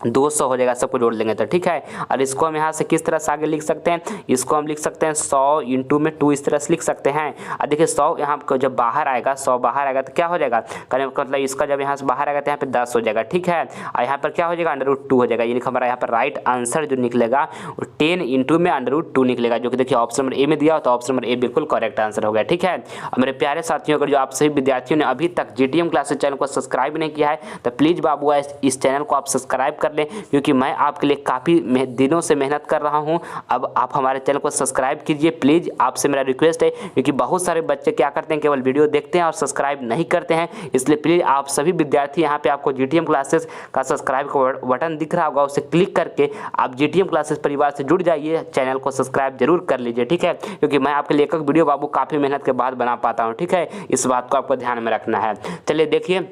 200 हो जाएगा, सबको जोड़ लेंगे तो। ठीक है, और इसको हम यहाँ से किस तरह से आगे लिख सकते हैं, इसको हम लिख सकते हैं 100 इंटू में 2 इस तरह से लिख सकते हैं। और देखिए 100 यहाँ को जब बाहर आएगा, 100 बाहर आएगा तो क्या हो जाएगा, मतलब इसका जब यहाँ से बाहर आएगा तो यहाँ पे 10 हो जाएगा। ठीक है, और यहाँ पर क्या हो जाएगा अंडर रूट 2 हो जाएगा। यानी हमारा यहाँ पर राइट आंसर जो निकलेगा वो 10 इंटू में अंडर रूट 2 निकलेगा, जो कि देखिए ऑप्शन नंबर ए में दिया हो, तो ऑप्शन नंबर ए बिल्कुल करेक्ट आंसर हो गया। ठीक है, और मेरे प्यारे साथियों, अगर जो आप सभी विद्यार्थियों ने अभी तक जीटीएम क्लासेस चैनल को सब्सक्राइब नहीं किया है तो प्लीज़ बाबू इस चैनल को आप सब्सक्राइब कर लें, क्योंकि मैं आपके लिए काफ़ी दिनों से मेहनत कर रहा हूं। अब आप हमारे चैनल को सब्सक्राइब कीजिए प्लीज़, आपसे मेरा रिक्वेस्ट है, क्योंकि बहुत सारे बच्चे क्या करते हैं केवल वीडियो देखते हैं और सब्सक्राइब नहीं करते हैं। इसलिए प्लीज़ आप सभी विद्यार्थी यहाँ पे आपको जीटीएम क्लासेस का सब्सक्राइब का बटन दिख रहा होगा, उसे क्लिक करके आप जीटीएम क्लासेस परिवार से जुड़ जाइए, चैनल को सब्सक्राइब जरूर कर लीजिए। ठीक है, क्योंकि मैं आपके लिए एक वीडियो बाबू काफ़ी मेहनत के बाद बना पाता हूँ। ठीक है, इस बात को आपको ध्यान में रखना है। चलिए देखिए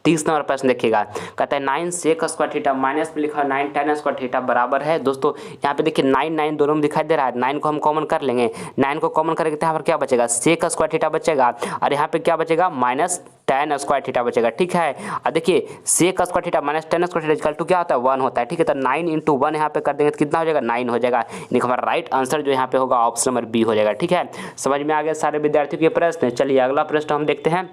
30 नंबर प्रश्न देखिएगा, कहता है 9 सेक स्क्वायर थीटा माइनस में लिखा 9 tan स्क्वायर थीटा बराबर है। दोस्तों यहाँ पे देखिए 9 9 दोनों में दिखाई दे रहा है, 9 को हम कॉमन कर लेंगे, 9 को कॉमन करेंगे तो यहाँ पर क्या बचेगा सेक स्क्वायर थीटा बचेगा, और यहाँ पे क्या बचेगा माइनस tan स्क्वायर थीटा बचेगा। ठीक है, और देखिए sec square theta minus tan square theta equal to क्या होता है 1 होता है। ठीक है, तो 9 इंटू 1 यहाँ पे कर देंगे तो कितना हो जाएगा 9 हो जाएगा। यानी हमारा राइट आंसर जो यहाँ पे होगा ऑप्शन नंबर बी हो जाएगा। ठीक है, समझ में आ गया सारे विद्यार्थियों के प्रश्न। चलिए अगला प्रश्न हम देखते हैं।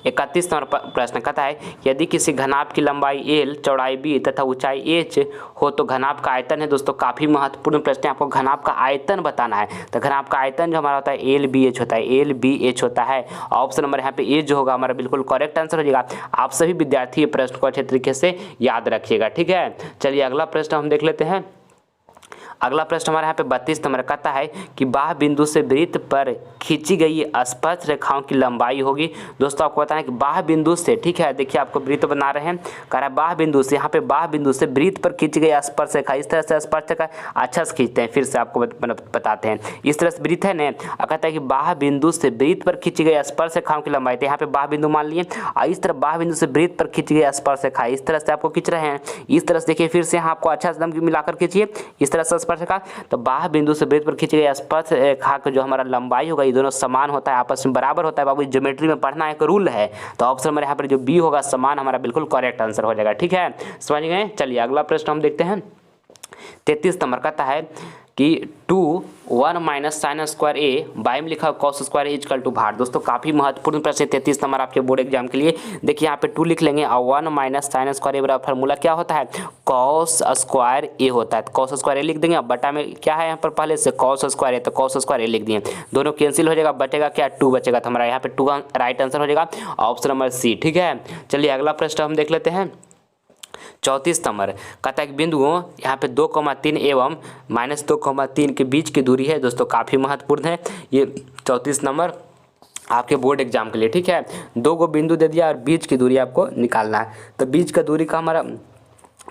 31 नंबर प्रश्न कहता है यदि किसी घनाभ की लंबाई l, चौड़ाई b तथा ऊंचाई h हो तो घनाभ का आयतन है। दोस्तों काफ़ी महत्वपूर्ण प्रश्न है, आपको घनाभ का आयतन बताना है। तो घनाभ का आयतन जो हमारा होता है LBH होता है, LBH होता है। ऑप्शन नंबर यहाँ पे ए जो होगा हमारा बिल्कुल करेक्ट आंसर हो जाएगा। आप सभी विद्यार्थी ये प्रश्न को अच्छे तरीके से याद रखिएगा। ठीक है, चलिए अगला प्रश्न हम देख लेते हैं। अगला प्रश्न हमारे यहाँ पे 32 नंबर कहता है कि बाह्य बिंदु से वृत्त पर खींची गई स्पर्श रेखाओं की लंबाई होगी। दोस्तों आपको बताना है कि बाह्य बिंदु से, ठीक है, देखिए आपको वृत्त बना रहे हैं, कह रहा है बाह्य बिंदु से, यहाँ पे बाह्य बिंदु से वृत्त पर खींची गई स्पर्श रेखा, इस तरह से स्पर्श रेखा अच्छा से खींचते हैं, फिर से आपको बताते हैं। इस तरह से वृत्त है ना, कहता है कि बाह्य बिंदु से वृत्त पर खींची गई स्पर्श रेखाओं की लंबाई, तो यहाँ पे बाह्य बिंदु मान लिए, और इस तरह बाह्य बिंदु से वृत्त पर खींची गई स्पर्श रेखा इस तरह से आपको खींच रहे हैं। इस तरह से देखिए फिर से यहाँ आपको अच्छा से मिलाकर खींचिए इस तरह से स्पर्श रेखा। तो बाह्य बिंदु से वृत्त पर खींची गई स्पर्श रेखा का जो हमारा लंबाई होगा ये दोनों समान होता है, आपस में बराबर होता है। बाबू ज्योमेट्री में पढ़ना एक रूल है, तो ऑप्शन नंबर यहाँ पर जो बी होगा समान हमारा बिल्कुल करेक्ट आंसर हो जाएगा। ठीक है, समझ गए। चलिए अगला प्रश्न हम देखते हैं। 33 नंबर कहता है कि 2 1 minus sine square A by में लिखा cos square A equal to भार। दोस्तों काफ़ी महत्वपूर्ण प्रश्न 33 नंबर आपके बोर्ड एग्जाम के लिए। देखिए यहाँ पे 2 लिख लेंगे और 1 माइनस साइन स्क्वायर ए बराबर फार्मूला क्या होता है कॉस स्क्वायर ए होता है। कॉस स्क्वायर ए लिख देंगे, अब बटा में क्या है यहाँ पर पहले से कॉस स्क्वायर ए, तो कॉस स्क्वायर ए लिख दिए, दोनों कैंसिल हो जाएगा, बचेगा क्या 2 बचेगा, तो हमारा यहाँ पे 2 राइट आंसर हो जाएगा ऑप्शन नंबर सी। ठीक है, चलिए अगला प्रश्न हम देख लेते हैं। 34 नंबर कहता है कि बिंदुओं यहाँ पे 2,3 एवं -2,3 के बीच की दूरी है। दोस्तों काफ़ी महत्वपूर्ण है ये 34 नंबर आपके बोर्ड एग्जाम के लिए। ठीक है, 2 को बिंदु दे दिया और बीच की दूरी आपको निकालना है। तो बीच का दूरी का हमारा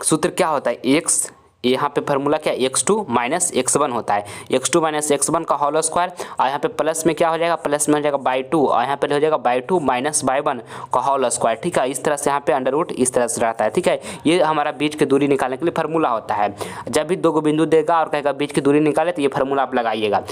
सूत्र क्या होता है x, यहाँ पे फार्मूला क्या x2 माइनस x1 होता है, x2 माइनस x1 का होल स्क्वायर, और यहाँ पे प्लस में क्या हो जाएगा, प्लस में हो जाएगा बाई 2, और यहाँ पे हो जाएगा बाई 2 माइनस बाई 1 का होल स्क्वायर। ठीक है, इस तरह से यहाँ पे अंडर रूट इस तरह से रहता है। ठीक है, ये हमारा बीच की दूरी निकालने के लिए फार्मूला होता है। जब भी 2 को बिंदु देगा और कहेगा बीच की दूरी निकाले तो ये फार्मूला आप लगाइएगा।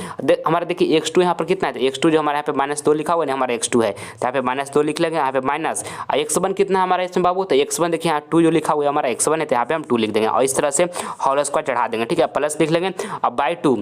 हमारा देखिए x2 यहाँ पर कितना है, तो x2 जो हमारे यहाँ पे -2 लिखा हुआ है, हमारा x2 है, तो यहाँ पे -2 लिख लेंगे, यहाँ पे माइनस, और x1 कितना है हमारा इसमें बाबू, तो x1 देखिए यहाँ 2 जो लिखा हुआ है हमारा x1 है, तो यहाँ पे हम 2 लिख देंगे और इस तरह से होल स्क्वायर चढ़ा देंगे। ठीक है, प्लस लिख लेंगे, अब बाई 2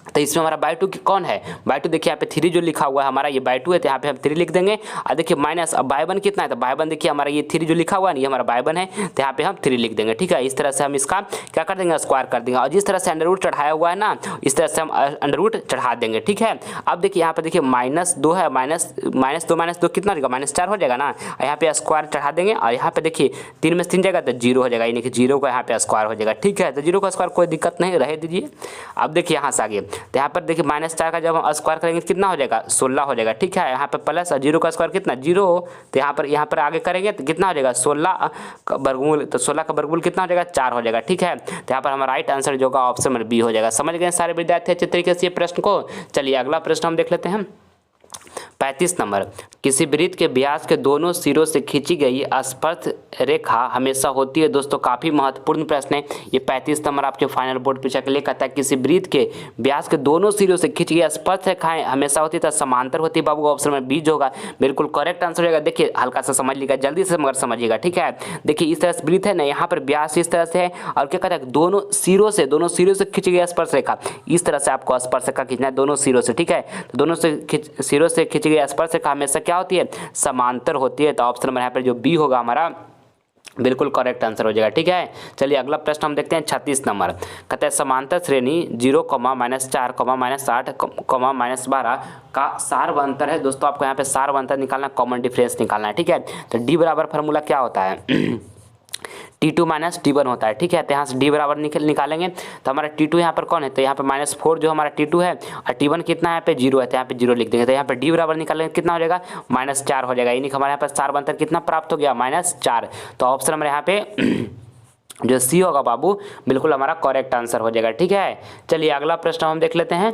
तो इसमें हमारा बाई टू कौन है, बाई टू देखिए यहाँ पे 3 जो लिखा हुआ है हमारा ये बाई टू है, तो यहाँ पे हम 3 लिख देंगे। और देखिए माइनस, अब बाई 1 कितना है, तो बाई 1 देखिए हमारा ये 3 जो लिखा हुआ है ये हमारा बाई 1 है, तो यहाँ पे हम 3 लिख देंगे। ठीक है, इस तरह से हम इसका क्या कर देंगे, स्क्वायर कर देंगे। और जिस तरह से अंडर रूट चढ़ाया हुआ है ना, इस तरह से हम अंडर रूट चढ़ा देंगे। ठीक है, अब देखिए यहाँ पे देखिए -2 है, -2 कितना हो जाएगा, -4 हो जाएगा ना। यहाँ पे स्क्वायर चढ़ा देंगे और यहाँ पे देखिए 3 में से 3 जाएगा तो 0 हो जाएगा, यानी कि 0 का यहाँ पे स्क्वायर हो जाएगा। ठीक है, तो 0 का स्क्वायर कोई दिक्कत नहीं, रहे दीजिए। अब देखिए यहाँ से आगे, तो यहाँ पर देखिए -4 का जब हम स्क्वायर करेंगे कितना हो जाएगा, 16 हो जाएगा। ठीक है, यहाँ पे प्लस 0 का स्क्वायर कितना 0, तो यहाँ पर आगे करेंगे तो कितना हो जाएगा 16 का वर्गमूल, तो 16 का वर्गमूल कितना हो जाएगा 4 हो जाएगा। ठीक है, तो यहाँ पर हमारा राइट आंसर जो होगा ऑप्शन नंबर बी हो जाएगा। समझ गए सारे विद्यार्थी अच्छे तरीके से ये प्रश्न को। चलिए अगला प्रश्न हम देख लेते हैं। 35 नंबर, किसी वृत्त के व्यास के दोनों सिरों से खींची गई स्पर्श रेखा हमेशा होती है। दोस्तों काफ़ी महत्वपूर्ण प्रश्न है ये। 35 नंबर आपके फाइनल बोर्ड परीक्षा के लिए कहता है किसी वृत्त के व्यास के दोनों सिरों से खींची गई स्पर्श रेखाएं हमेशा होती है, समांतर होती है। बाबू ऑप्शन में बी होगा बिल्कुल करेक्ट आंसर होगा। देखिए हल्का सा समझ लीजिएगा, जल्दी से मगर समझिएगा। ठीक है, देखिए इस तरह से वृत्त है ना, यहाँ पर व्यास इस तरह से है और क्या कहता है दोनों सिरों से खींची गई स्पर्श रेखा, इस तरह से आपको स्पर्श रेखा खींचना है दोनों सिरों से। ठीक है, तो दोनों सिरों से खींची गई स्पर्श रेखा हमेशा क्या होती है, समांतर होती है। तो ऑप्शन नंबर यहाँ पर जो बी होगा हमारा बिल्कुल करेक्ट आंसर हो जाएगा। ठीक है, चलिए अगला प्रश्न हम देखते हैं। 36 नंबर कहते हैं समांतर श्रेणी 0, -4, -8, -12 का सार व अंतर है। दोस्तों आपको यहाँ पे सार व अंतर निकालना, कॉमन डिफरेंस निकालना है। ठीक है, तो डी बराबर फार्मूला क्या होता है T2 - T1 होता है। ठीक है, तो यहाँ से D बराबर निकालेंगे तो हमारा T2 यहाँ पर कौन है, तो यहाँ पे -4 जो हमारा T2 है और T1 कितना है यहाँ पे 0 है, तो यहाँ पे 0 लिख देंगे। तो यहाँ पे D बराबर निकालेंगे कितना हो जाएगा -4 हो जाएगा, यानी कि हमारे यहाँ पर सार अंतर कितना प्राप्त हो गया -4। तो ऑप्शन हमारे यहाँ पे जो सी होगा बाबू बिल्कुल हमारा करेक्ट आंसर हो जाएगा। ठीक है, चलिए अगला प्रश्न हम देख लेते हैं।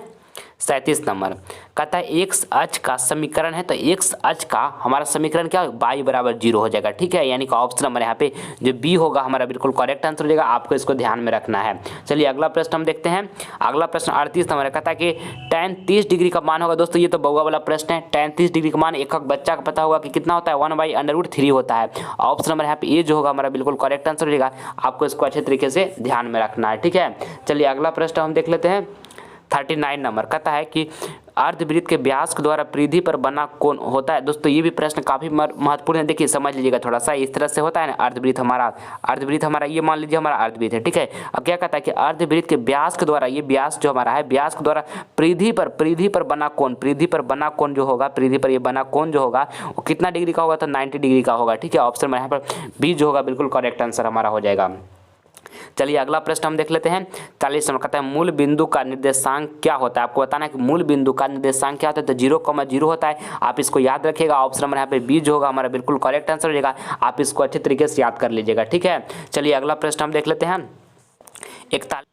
37 नंबर कहता है x अक्ष का समीकरण है, तो x अक्ष का हमारा समीकरण क्या y बराबर 0 हो जाएगा। ठीक है, यानी कि ऑप्शन नंबर यहाँ पे जो बी होगा हमारा बिल्कुल करेक्ट आंसर हो जाएगा। आपको इसको ध्यान में रखना है। चलिए अगला प्रश्न हम देखते हैं। अगला प्रश्न 38 नंबर कहता है कि tan 30 डिग्री का मान होगा। दोस्तों ये तो बउआ वाला प्रश्न है। tan 30 डिग्री का मान एक बच्चा का पता होगा कि कितना होता है, 1/√3 होता है। ऑप्शन नंबर यहाँ पे ये जो होगा हमारा बिल्कुल करेक्ट आंसर हो जाएगा। आपको इसको अच्छे तरीके से ध्यान में रखना है। ठीक है, चलिए अगला प्रश्न हम देख लेते हैं। 39 नंबर कहता है कि अर्धवृत्त के व्यास के द्वारा परिधि पर बना कोण होता है। दोस्तों ये भी प्रश्न काफी महत्वपूर्ण है। देखिए समझ लीजिएगा थोड़ा सा, इस तरह से होता है ना अर्धवृत्त हमारा ये मान लीजिए हमारा अर्धवृत्त है। ठीक है, अब क्या कहता है कि अर्धवृत्त के व्यास के द्वारा, ये व्यास जो हमारा है व्यास के द्वारा परिधि पर बना कोण जो होगा, परिधि पर ये बना कोण जो होगा वो कितना डिग्री का होगा, तो 90 डिग्री का होगा। ठीक है, ऑप्शन में यहाँ पर बी जो होगा बिल्कुल करेक्ट आंसर हमारा हो जाएगा। चलिए अगला प्रश्न हम देख लेते हैं। 40 नंबर कहता है मूल बिंदु का निर्देशांक क्या होता है। आपको बताना है कि मूल बिंदु का निर्देशांक क्या होता है, तो 0,0 होता है। आप इसको याद रखिएगा। ऑप्शन नंबर यहाँ पे बी जो होगा हमारा बिल्कुल करेक्ट आंसर हो जाएगा। आप इसको अच्छे तरीके से याद कर लीजिएगा। ठीक है, चलिए अगला प्रश्न हम देख लेते हैं। 41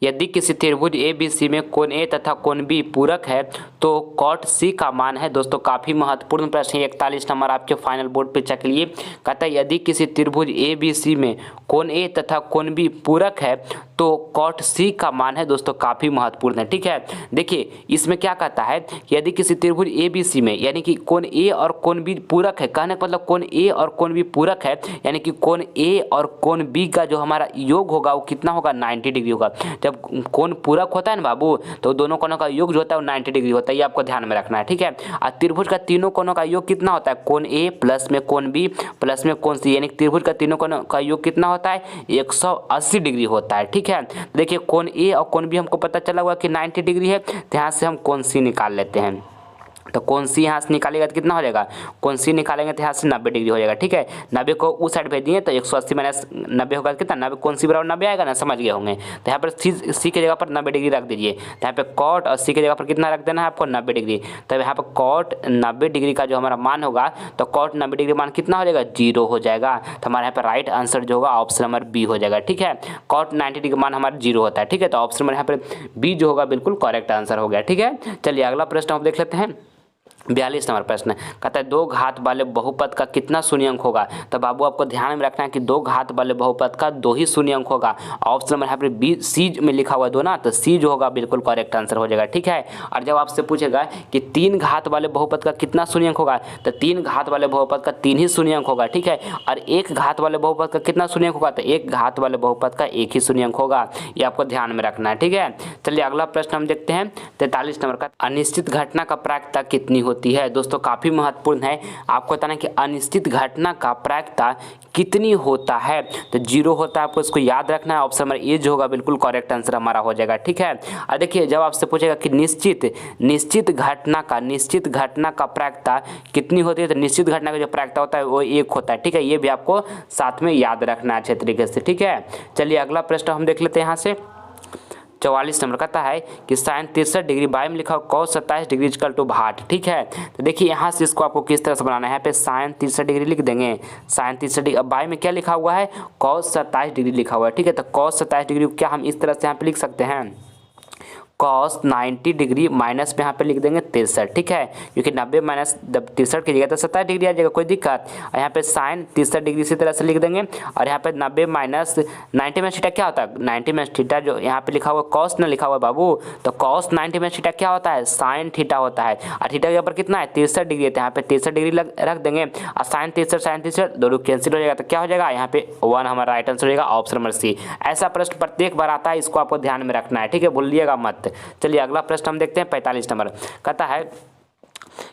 यदि किसी त्रिभुज ABC में कोण A तथा कोण B पूरक है तो कॉट C का मान है। दोस्तों काफ़ी महत्वपूर्ण प्रश्न है। 41 नंबर आपके फाइनल बोर्ड परीक्षा के लिए कहता है यदि किसी त्रिभुज ABC में कोण A तथा कोण B पूरक है तो कॉट C का मान है। दोस्तों काफ़ी महत्वपूर्ण है। ठीक है, देखिए इसमें क्या कहता है कि यदि किसी त्रिभुज ABC में यानी कि कोण A और कोण B पूरक है, कहने का मतलब कोण A और कोण B पूरक है, यानी कि कोण A और कोण B का जो हमारा योग होगा वो कितना होगा 90 डिग्री होगा। जब कोण पूरक होता है ना बाबू, तो दोनों कोणों का योग जो होता है वो 90 डिग्री होता है। ये आपको ध्यान में रखना है। ठीक है, और त्रिभुज का तीनों कोणों का योग कितना होता है, कोण A प्लस में कोण B प्लस में कोण C, यानी कि त्रिभुज का तीनों कोणों का योग कितना होता है 180 डिग्री होता है। ठीक है, देखिए कोण A और कोण B हमको पता चला हुआ कि 90 डिग्री है, तो यहाँ से हम कोण C निकाल लेते हैं। तो कोण C यहाँ से निकालेगा तो कितना हो जाएगा, कोण C निकालेंगे तो यहाँ से 90 डिग्री हो जाएगा। ठीक है, 90 को उस साइड भेज दिए तो 180 माइनस 90 होगा कितना, 90 कोण C बराबर 90 आएगा ना, समझ गए होंगे। तो यहाँ पर C की जगह पर 90 डिग्री रख दीजिए। तो यहाँ पे कॉट और C की जगह पर कितना रख देना है आपको 90 डिग्री। तो यहाँ पर कॉट 90 डिग्री का जो हमारा मान होगा, तो कॉट 90 डिग्री मान कितना हो जाएगा 0 हो जाएगा। तो हमारे यहाँ पर राइट आंसर जो होगा ऑप्शन नंबर बी हो जाएगा। ठीक है, कॉट 90 डिग्री मान हमारा 0 होता है। ठीक है, तो ऑप्शन नंबर यहाँ पर बी जो होगा बिल्कुल करेक्ट आंसर हो गया। ठीक है, चलिए अगला प्रश्न हम देख लेते हैं। 42 नंबर प्रश्न कहता है दो घात वाले बहुपद का कितना शून्य अंक होगा। तो बाबू आपको ध्यान में रखना है कि दो घात वाले बहुपद का 2 ही शून्य अंक होगा। ऑप्शन नंबर यहाँ पर बी सी में लिखा हुआ 2 ना, तो सी जो होगा बिल्कुल करेक्ट आंसर हो जाएगा। ठीक है। और जब आपसे पूछेगा कि 3 घात वाले बहुपद का कितना शून्य अंक होगा, तो 3 घात वाले बहुपद का 3 ही शून्य अंक होगा। ठीक है। और 1 घात वाले बहुपद का कितना शून्य अंक होगा, तो 1 घात वाले बहुपद का 1 ही शून्य अंक होगा। ये आपको ध्यान में रखना है। ठीक है। चलिए अगला प्रश्न हम देखते हैं 43 नंबर का। अनिश्चित घटना का प्रायिकता कितनी होती है। दोस्तों काफी महत्वपूर्ण है, आपको बताना कि अनिश्चित घटना का प्रायिकता कितनी होता है। तो 0 होता है, आपको इसको याद रखना है। ऑप्शन नंबर ए जो होगा बिल्कुल करेक्ट आंसर हमारा हो जाएगा। ठीक है। और देखिए जब आपसे पूछेगा कि निश्चित घटना का प्रायिकता कितनी होती है, तो निश्चित घटना का जो प्रायिकता होता है वो 1 होता है। ठीक है। ये भी आपको साथ में याद रखना है अच्छे तरीके से। ठीक है। चलिए अगला प्रश्न हम देख लेते हैं यहाँ से 44 नंबर कहता है कि sin 63 डिग्री बाय में लिखा cos 27 डिग्री इक्वल टू भाट। ठीक है। तो देखिए यहाँ से इसको आपको किस तरह से बनाना है। यहाँ पे sin 63 डिग्री लिख देंगे, sin 63 डिग्री, अब बाय में क्या लिखा हुआ है, cos 27 डिग्री लिखा हुआ है। ठीक है। तो cos 27 डिग्री क्या हम इस तरह से यहाँ पे लिख सकते हैं, cos 90 डिग्री माइनस में यहाँ पे लिख देंगे 63। ठीक है। क्योंकि 90 माइनस 63 की जगह तो 27 डिग्री आ जाएगा, कोई दिक्कत। और यहाँ पे साइन 63 डिग्री इसी तरह से लिख देंगे। और यहाँ पे 90 माइनस 90 में थीटा क्या होता है, 90 में थीटा जो यहाँ पे लिखा हुआ कॉस न लिखा हुआ बाबू, तो कॉस 90 में थीटा क्या होता है, साइन थीटा होता है। और थीटा के ऊपर कितना है 63 डिग्री है, तो यहाँ पे 63 डिग्री रख देंगे। और साइन 63 दोनों कैंसिल हो जाएगा, तो क्या हो जाएगा यहाँ पे 1 हमारा राइट आंसर हो जाएगा। Option number C. ऐसा प्रश्न प्रत्येक बार आता है, इसको आपको ध्यान में रखना है। ठीक है। भूलिएगा मत। चलिए अगला प्रश्न हम देखते हैं 45 नंबर कहता है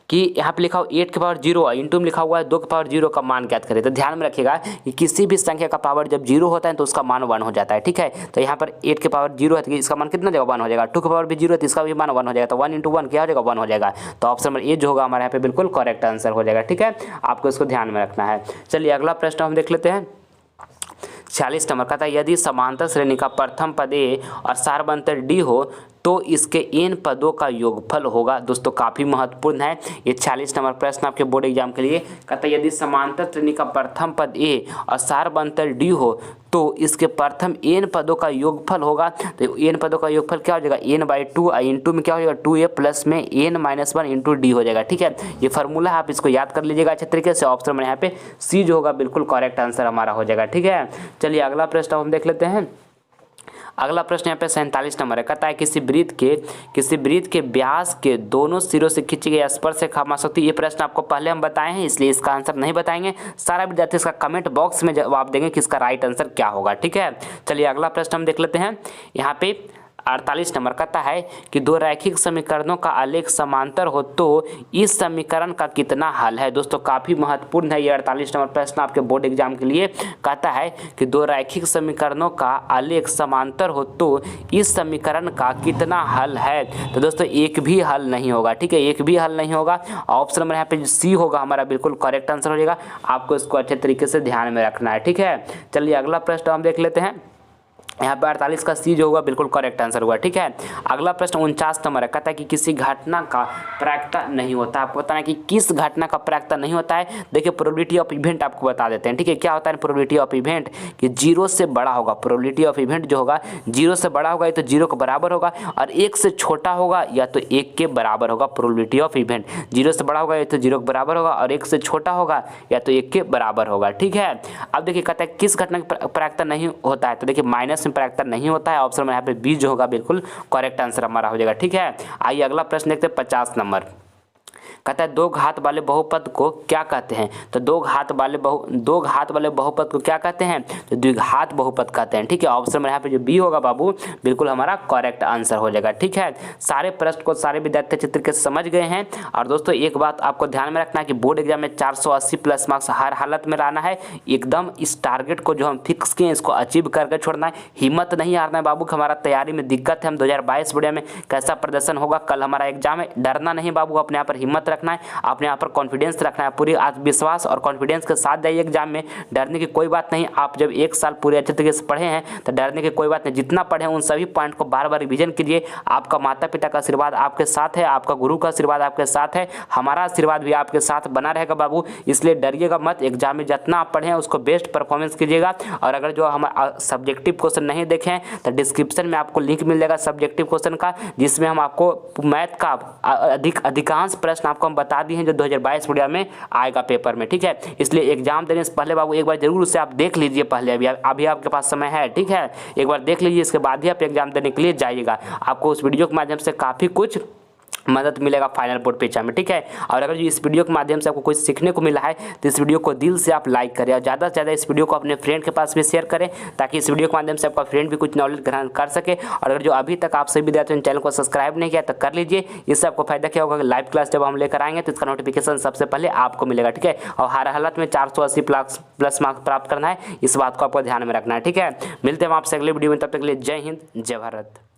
कि यहाँ पे लिखा हुआ 8 के पावर 0 इंटू में लिखा हुआ है 2 के पावर 0 का मान ज्ञात करें। तो ध्यान में रखिएगा कि किसी भी संख्या का पावर जब 0 होता है तो उसका मान 1 हो जाता है। ठीक है। तो यहाँ पर 8 के पावर 0 है तो इसका मान कितना जगह 1 हो जाएगा, 2 के पावर भी 0 है तो इसका भी मान 1 हो जाएगा। तो 1 इंटू 1 क्या हो जाएगा, 1 हो जाएगा। तो ऑप्शन नंबर ए जो होगा हमारे यहाँ पे बिल्कुल करेक्ट आंसर हो जाएगा। ठीक है। आपको इसको ध्यान में रखना है। चलिए अगला प्रश्न हम देख लेते हैं 46 नंबर का था यदि समांतर श्रेणी का प्रथम पद ए और सारबंतर डी हो तो इसके n पदों का योगफल होगा। दोस्तों काफ़ी महत्वपूर्ण है ये 46 नंबर प्रश्न आपके बोर्ड एग्जाम के लिए। कहता है यदि समांतर श्रेणी का प्रथम पद ए और सारबंतर डी हो तो इसके प्रथम n पदों का योगफल होगा। तो n पदों का योगफल क्या हो जाएगा, n/2 इंटू में क्या हो जाएगा 2a प्लस में n-1 इंटू डी हो जाएगा। ठीक है। ये फार्मूला आप इसको याद कर लीजिएगा अच्छे तरीके से। ऑप्शन में यहाँ पे सी जो होगा बिल्कुल करेक्ट आंसर हमारा हो जाएगा। ठीक है। चलिए अगला प्रश्न हम देख लेते हैं। अगला प्रश्न यहाँ पे 47 नंबर है। कहता है किसी वृत्त के व्यास के दोनों सिरों से खींची गई स्पर्शरेखा मापती। ये प्रश्न आपको पहले हम बताए हैं इसलिए इसका आंसर नहीं बताएंगे। सारा विद्यार्थी इसका कमेंट बॉक्स में जवाब देंगे कि इसका राइट आंसर क्या होगा। ठीक है। चलिए अगला प्रश्न हम देख लेते हैं। यहाँ पे 48 नंबर कहता है कि दो रैखिक समीकरणों का आलेख समांतर हो तो इस समीकरण का कितना हल है। दोस्तों काफ़ी महत्वपूर्ण है ये 48 नंबर प्रश्न आपके बोर्ड एग्जाम के लिए। कहता है कि दो रैखिक समीकरणों का आलेख समांतर हो तो इस समीकरण का कितना हल है। तो दोस्तों एक भी हल नहीं होगा। ठीक है। एक भी हल नहीं होगा। ऑप्शन नंबर यहाँ पे सी होगा हमारा बिल्कुल करेक्ट आंसर हो जाएगा। आपको इसको अच्छे तरीके से ध्यान में रखना है। ठीक है। चलिए अगला प्रश्न हम देख लेते हैं। यहाँ पे 48 का सी जो होगा बिल्कुल करेक्ट आंसर हुआ। ठीक है। अगला प्रश्न 49 नंबर है। कहता है कि किसी घटना का प्रायिकता नहीं होता। आपको बताना है कि किस घटना का प्रायिकता नहीं होता है। देखिए प्रोबेबिलिटी ऑफ इवेंट आपको बता देते हैं। ठीक है। क्या होता है प्रोबेबिलिटी ऑफ इवेंट कि 0 से बड़ा होगा। प्रोबेबिलिटी ऑफ इवेंट जो होगा 0 से बड़ा होगा या तो 0 के बराबर होगा और 1 से छोटा होगा या तो 1 के बराबर होगा। प्रोबेबिलिटी ऑफ इवेंट 0 से बड़ा होगा या तो 0 के बराबर होगा और 1 से छोटा होगा या तो 1 के बराबर होगा। ठीक है। अब देखिए कहता है किस घटना का प्रायिकता नहीं होता है। तो देखिए माइनस में प्रायिकता नहीं होता है। ऑप्शन में यहाँ पे बी जो होगा बिल्कुल करेक्ट आंसर हमारा हो जाएगा। ठीक है। आइए अगला प्रश्न देखते हैं 50 नंबर। कहता है दो घात वाले बहुपद को क्या कहते हैं। तो दो घात वाले बहुपद को क्या कहते हैं, तो द्विघात बहुपद कहते हैं। ठीक है। ऑप्शन में यहाँ पे जो बी होगा बाबू बिल्कुल हमारा करेक्ट आंसर हो जाएगा। ठीक है। सारे प्रश्न को सारे विद्यार्थी अच्छे तरीके से समझ गए हैं। और दोस्तों एक बात आपको ध्यान में रखना है कि बोर्ड एग्जाम में 480 प्लस मार्क्स हर हालत में लाना है। एकदम इस टारगेट को जो हम फिक्स किए इसको अचीव करके छोड़ना है। हिम्मत नहीं हारना है बाबू। हमारा तैयारी में दिक्कत है। हम 2022 बोर्ड में कैसा प्रदर्शन होगा, कल हमारा एग्जाम है। डरना नहीं बाबू, अपने यहाँ पर हिम्मत रखना है, अपने यहाँ पर कॉन्फिडेंस रखना है। पूरी आत्मविश्वास और कॉन्फिडेंस के साथ जाइए एग्जाम में। डरने की कोई बात नहीं। आप जब 1 साल पूरे अच्छे तरीके से पढ़े हैं तो डरने की कोई बात नहीं। जितना पढ़े उन सभी पॉइंट को बार बार रिवीजन कीजिए। आपका माता पिता का आशीर्वाद आपके साथ है, आपका गुरु का आशीर्वाद आपके साथ है, हमारा आशीर्वाद भी आपके साथ बना रहेगा बाबू। इसलिए डरिएगा मत। एग्जाम में जितना आप पढ़े उसको बेस्ट परफॉर्मेंस कीजिएगा। और अगर जो हम सब्जेक्टिव क्वेश्चन नहीं देखें तो डिस्क्रिप्शन में आपको लिंक मिल जाएगा सब्जेक्टिव क्वेश्चन का, जिसमें हम आपको मैथ का अधिकांश प्रश्न आपको हम बता दिए हैं जो 2022 मीडिया में आएगा पेपर में, ठीक है। इसलिए एग्जाम देने से पहले बाबू एक बार जरूर उसे आप देख लीजिए पहले, अभी आपके पास समय है, ठीक है। एक बार देख लीजिए, इसके बाद ही आप एग्जाम देने के लिए जाइएगा। आपको उस वीडियो के माध्यम से काफ़ी कुछ मदद मिलेगा फाइनल बोर्ड परीक्षा में, ठीक है। और अगर जो इस वीडियो के माध्यम से आपको कुछ सीखने को मिला है तो इस वीडियो को दिल से आप लाइक करें और ज़्यादा से ज़्यादा इस वीडियो को अपने फ्रेंड के पास भी शेयर करें, ताकि इस वीडियो के माध्यम से आपका फ्रेंड भी कुछ नॉलेज ग्रहण कर सके। और अगर जो अभी तक आप सभी विद्यार्थियों ने चैनल को सब्सक्राइब नहीं किया तो कर लीजिए। इससे आपको फायदा क्या होगा कि लाइव क्लास जब हम लेकर आएंगे तो इसका नोटिफिकेशन सबसे पहले आपको मिलेगा, ठीक है। और हर हालत में 480 प्लस मार्क्स प्राप्त करना है, इस बात को आपको ध्यान में रखना है, ठीक है। मिलते हैं आपसे अगले वीडियो में, तब तक के लिए जय हिंद, जय भारत।